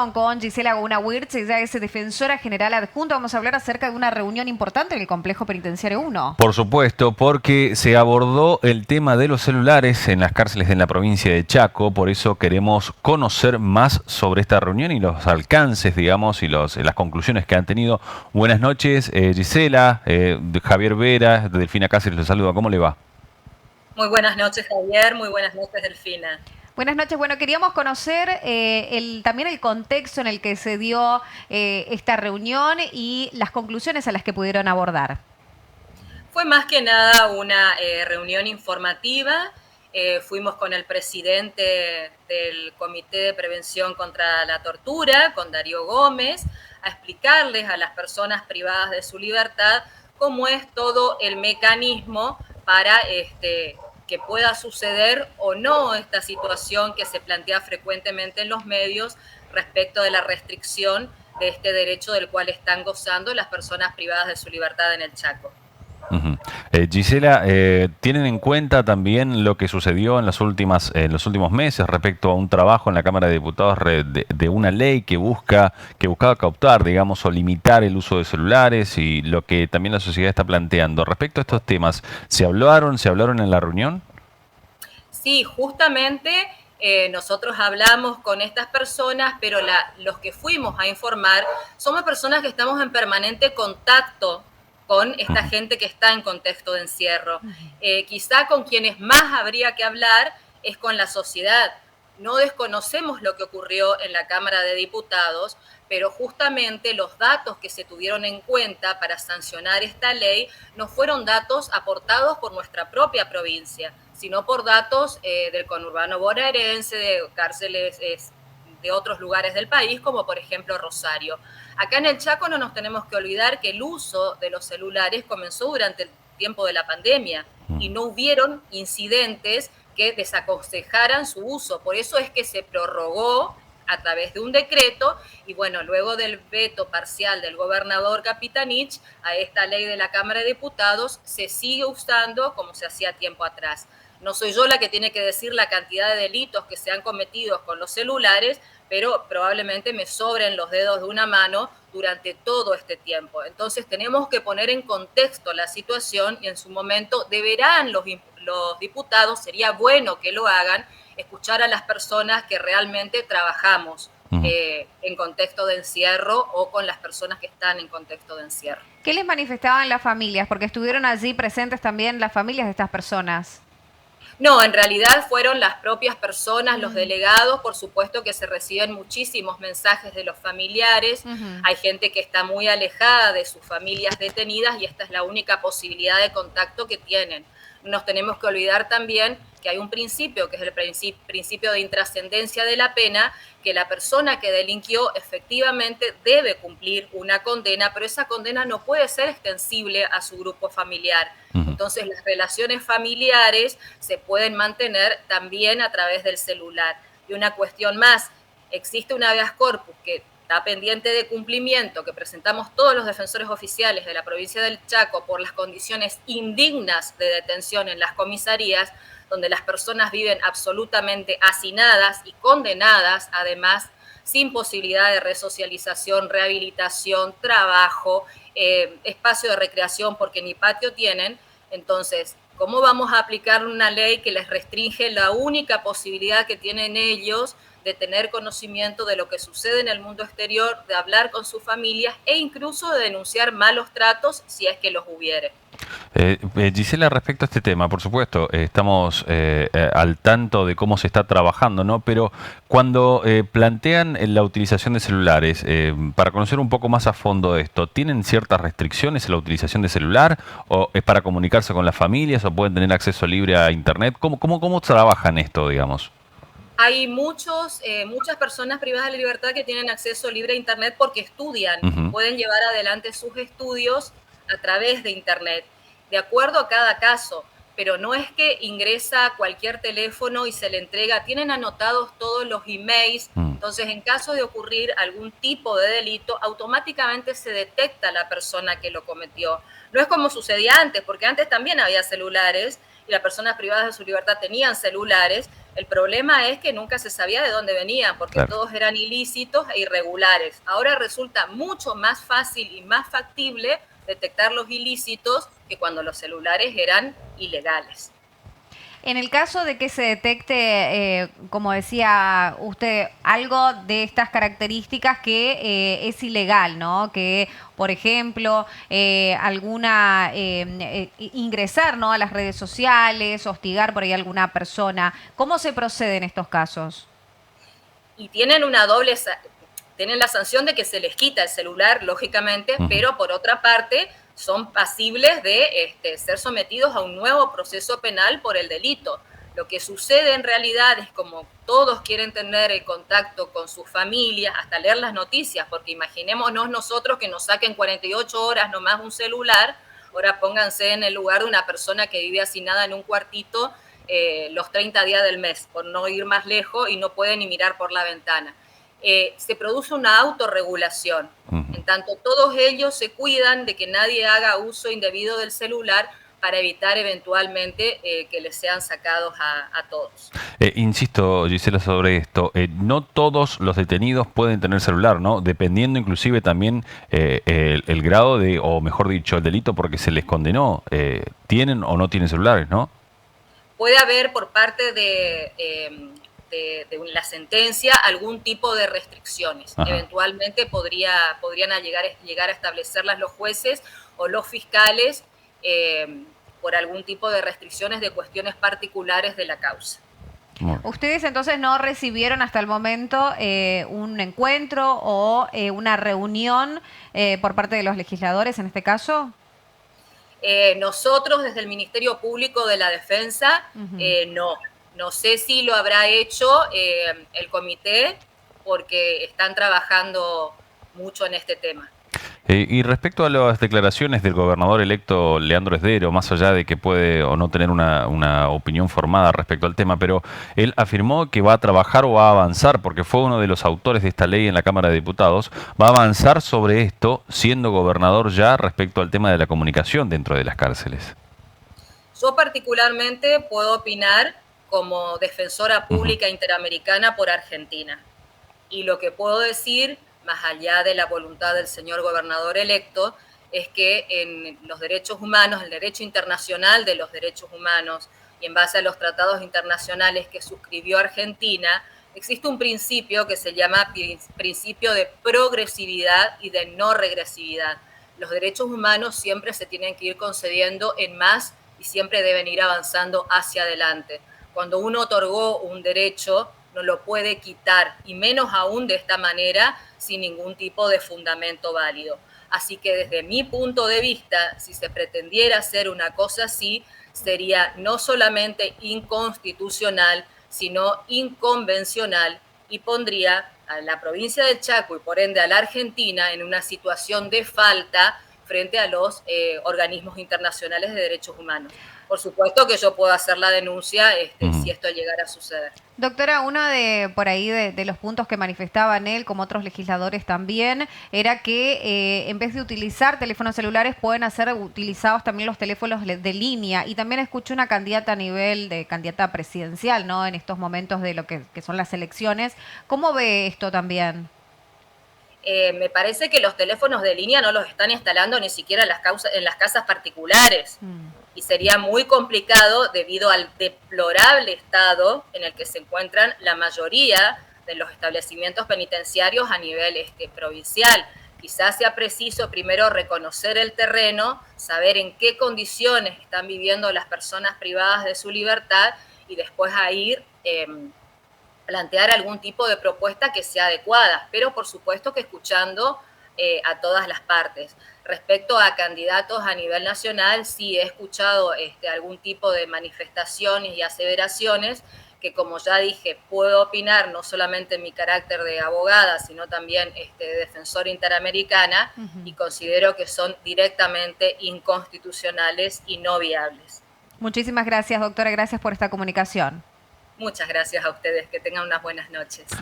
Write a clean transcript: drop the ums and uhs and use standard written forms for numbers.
Con Gisela Gauna Wirtz, ella es defensora general adjunta. Vamos a hablar acerca de una reunión importante en el Complejo Penitenciario 1. Por supuesto, porque se abordó el tema de los celulares en las cárceles de la provincia de Chaco, por eso queremos conocer más sobre esta reunión y los alcances, digamos, y las conclusiones que han tenido. Buenas noches, Gisela, Javier Vera, de Delfina Cáceres, los saluda, ¿cómo le va? Muy buenas noches, Javier, muy buenas noches, Delfina. Buenas noches. Bueno, queríamos conocer también el contexto en el que se dio esta reunión y las conclusiones a las que pudieron abordar. Fue más que nada una reunión informativa. Fuimos con el presidente del Comité de Prevención contra la Tortura, con Darío Gómez, a explicarles a las personas privadas de su libertad cómo es todo el mecanismo para que pueda suceder o no esta situación que se plantea frecuentemente en los medios respecto de la restricción de este derecho del cual están gozando las personas privadas de su libertad en el Chaco. Gisela, ¿tienen en cuenta también lo que sucedió en los últimos meses respecto a un trabajo en la Cámara de Diputados de una ley que buscaba cautar, digamos, o limitar el uso de celulares y lo que también la sociedad está planteando? Respecto a estos temas, ¿se hablaron en la reunión? Sí, justamente nosotros hablamos con estas personas, pero los que fuimos a informar somos personas que estamos en permanente contacto con esta gente que está en contexto de encierro. Quizá con quienes más habría que hablar es con la sociedad. No desconocemos lo que ocurrió en la Cámara de Diputados, pero justamente los datos que se tuvieron en cuenta para sancionar esta ley no fueron datos aportados por nuestra propia provincia, sino por datos del conurbano bonaerense, de cárceles de otros lugares del país, como por ejemplo Rosario. Acá en el Chaco no nos tenemos que olvidar que el uso de los celulares comenzó durante el tiempo de la pandemia y no hubieron incidentes que desaconsejaran su uso. Por eso es que se prorrogó a través de un decreto y bueno, luego del veto parcial del gobernador Capitanich a esta ley de la Cámara de Diputados, se sigue usando como se hacía tiempo atrás. No soy yo la que tiene que decir la cantidad de delitos que se han cometido con los celulares, pero probablemente me sobren los dedos de una mano durante todo este tiempo. Entonces tenemos que poner en contexto la situación y en su momento deberán los diputados, sería bueno que lo hagan, escuchar a las personas que realmente trabajamos en contexto de encierro o con las personas que están en contexto de encierro. ¿Qué les manifestaban las familias? Porque estuvieron allí presentes también las familias de estas personas. No, en realidad fueron las propias personas, los delegados, por supuesto que se reciben muchísimos mensajes de los familiares, hay gente que está muy alejada de sus familias detenidas y esta es la única posibilidad de contacto que tienen. Nos tenemos que olvidar también que hay un principio, que es el principio de intrascendencia de la pena, que la persona que delinquió efectivamente debe cumplir una condena, pero esa condena no puede ser extensible a su grupo familiar. Entonces las relaciones familiares se pueden mantener también a través del celular. Y una cuestión más, existe un habeas corpus que está pendiente de cumplimiento, que presentamos todos los defensores oficiales de la provincia del Chaco por las condiciones indignas de detención en las comisarías, donde las personas viven absolutamente hacinadas y condenadas, además, sin posibilidad de resocialización, rehabilitación, trabajo, espacio de recreación, porque ni patio tienen. Entonces, ¿cómo vamos a aplicar una ley que les restringe la única posibilidad que tienen ellos de tener conocimiento de lo que sucede en el mundo exterior, de hablar con sus familias e incluso de denunciar malos tratos si es que los hubiere? Gisela, respecto a este tema, por supuesto, estamos al tanto de cómo se está trabajando, ¿no? Pero cuando plantean la utilización de celulares, para conocer un poco más a fondo esto, ¿tienen ciertas restricciones en la utilización de celular? ¿O es para comunicarse con las familias? ¿O pueden tener acceso libre a Internet? ¿Cómo trabajan esto, digamos? Hay muchas personas privadas de la libertad que tienen acceso libre a Internet porque estudian y pueden llevar adelante sus estudios a través de Internet, de acuerdo a cada caso, pero no es que ingresa cualquier teléfono y se le entrega, tienen anotados todos los emails, entonces en caso de ocurrir algún tipo de delito, automáticamente se detecta la persona que lo cometió. No es como sucedía antes, porque antes también había celulares y las personas privadas de su libertad tenían celulares, El problema es que nunca se sabía de dónde venían, porque Claro. todos eran ilícitos e irregulares. Ahora resulta mucho más fácil y más factible detectar los ilícitos que cuando los celulares eran ilegales. En el caso de que se detecte, como decía usted, algo de estas características que es ilegal, ¿no? Que, por ejemplo, ingresar, ¿no?, a las redes sociales, hostigar por ahí a alguna persona. ¿Cómo se procede en estos casos? Y tienen tienen la sanción de que se les quita el celular, lógicamente, Ujú. pero por otra parte son pasibles de ser sometidos a un nuevo proceso penal por el delito. Lo que sucede en realidad es como todos quieren tener el contacto con sus familias, hasta leer las noticias, porque imaginémonos nosotros que nos saquen 48 horas nomás un celular, ahora pónganse en el lugar de una persona que vive hacinada en un cuartito los 30 días del mes, por no ir más lejos y no puede ni mirar por la ventana. Se produce una autorregulación. Ujú. En tanto, todos ellos se cuidan de que nadie haga uso indebido del celular para evitar eventualmente que les sean sacados a todos. Insisto, Gisela, sobre esto. No todos los detenidos pueden tener celular, ¿no? Dependiendo inclusive también el grado de, o mejor dicho, el delito porque se les condenó. ¿Tienen o no tienen celulares, no? Puede haber por parte de la sentencia algún tipo de restricciones. Ajá. Eventualmente podrían llegar a establecerlas los jueces o los fiscales por algún tipo de restricciones de cuestiones particulares de la causa. Bueno. ¿Ustedes entonces no recibieron hasta el momento un encuentro o una reunión por parte de los legisladores en este caso? Nosotros desde el Ministerio Público de la Defensa, Ujú. no. No sé si lo habrá hecho el comité porque están trabajando mucho en este tema. Y respecto a las declaraciones del gobernador electo Leandro Esdero, más allá de que puede o no tener una opinión formada respecto al tema, pero él afirmó que va a trabajar o va a avanzar, porque fue uno de los autores de esta ley en la Cámara de Diputados, va a avanzar sobre esto siendo gobernador ya respecto al tema de la comunicación dentro de las cárceles. Yo particularmente puedo opinar como defensora Ujú. pública interamericana por Argentina. Y lo que puedo decir, más allá de la voluntad del señor gobernador electo, es que en los derechos humanos, el derecho internacional de los derechos humanos y en base a los tratados internacionales que suscribió Argentina, existe un principio que se llama principio de progresividad y de no regresividad. Los derechos humanos siempre se tienen que ir concediendo en más y siempre deben ir avanzando hacia adelante. Cuando uno otorgó un derecho, no lo puede quitar, y menos aún de esta manera, sin ningún tipo de fundamento válido. Así que desde mi punto de vista, si se pretendiera hacer una cosa así, sería no solamente inconstitucional, sino inconvencional y pondría a la provincia del Chaco y por ende a la Argentina en una situación de falta frente a los organismos internacionales de derechos humanos. Por supuesto que yo puedo hacer la denuncia Ujú. si esto llegara a suceder. Doctora, uno de por ahí de los puntos que manifestaban él, como otros legisladores también, era que en vez de utilizar teléfonos celulares pueden ser utilizados también los teléfonos de línea. Y también escuché una candidata a nivel de candidata presidencial, ¿no? En estos momentos de lo que son las elecciones. ¿Cómo ve esto también? Me parece que los teléfonos de línea no los están instalando ni siquiera en las casas particulares. Mm. Y sería muy complicado debido al deplorable estado en el que se encuentran la mayoría de los establecimientos penitenciarios a nivel provincial. Quizás sea preciso primero reconocer el terreno, saber en qué condiciones están viviendo las personas privadas de su libertad y después a ir plantear algún tipo de propuesta que sea adecuada, pero por supuesto que escuchando a todas las partes. Respecto a candidatos a nivel nacional, sí he escuchado algún tipo de manifestaciones y aseveraciones que, como ya dije, puedo opinar no solamente en mi carácter de abogada, sino también de defensora interamericana, y considero que son directamente inconstitucionales y no viables. Muchísimas gracias, doctora. Gracias por esta comunicación. Muchas gracias a ustedes, que tengan unas buenas noches.